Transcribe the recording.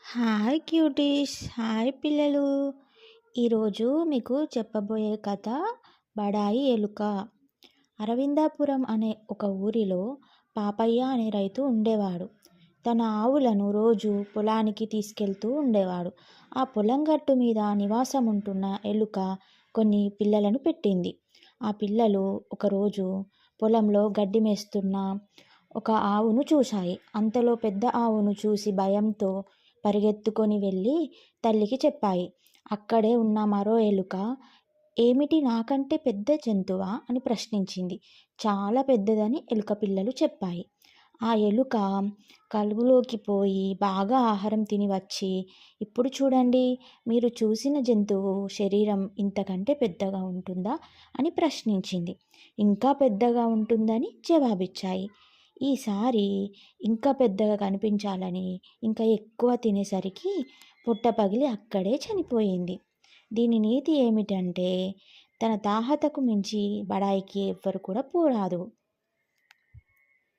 Hi cuties, hi పిల్లలు. ఈరోజు మీకు చెప్పబోయే కథ బడాయి ఎలుక. అరవిందాపురం అనే ఒక ఊరిలో పాపయ్య అనే రైతు ఉండేవాడు. తన ఆవులను రోజు పొలానికి తీసుకెళ్తూ ఉండేవాడు. ఆ పొలం గట్టు మీద నివాసం ఉంటున్న ఎలుక కొన్ని పిల్లలను పెట్టింది. ఆ పిల్లలు ఒకరోజు పొలంలో గడ్డి మేస్తున్న ఒక ఆవును చూశాయి. అంతలో పెద్ద ఆవును చూసి భయంతో పరిగెత్తుకొని వెళ్ళి తల్లికి చెప్పాయి. అక్కడే ఉన్న మరో ఎలుక, ఏమిటి నాకంటే పెద్ద జంతువా అని ప్రశ్నించింది. చాలా పెద్దదని ఎలుక పిల్లలు చెప్పాయి. ఆ ఎలుక కలుగులోకి పోయి బాగా ఆహారం తిని వచ్చి, ఇప్పుడు చూడండి, మీరు చూసిన జంతువు శరీరం ఇంతకంటే పెద్దగా ఉంటుందా అని ప్రశ్నించింది. ఇంకా పెద్దగా ఉంటుందని జవాబిచ్చాయి. ఈసారి ఇంకా పెద్దగా కనిపించాలని ఇంకా ఎక్కువ తినేసరికి పొట్ట పగిలి అక్కడే చనిపోయింది. దీని నీతి ఏమిటంటే, తన తాహతకు మించి బడాయికి ఎవ్వరు కూడా పోరాదు.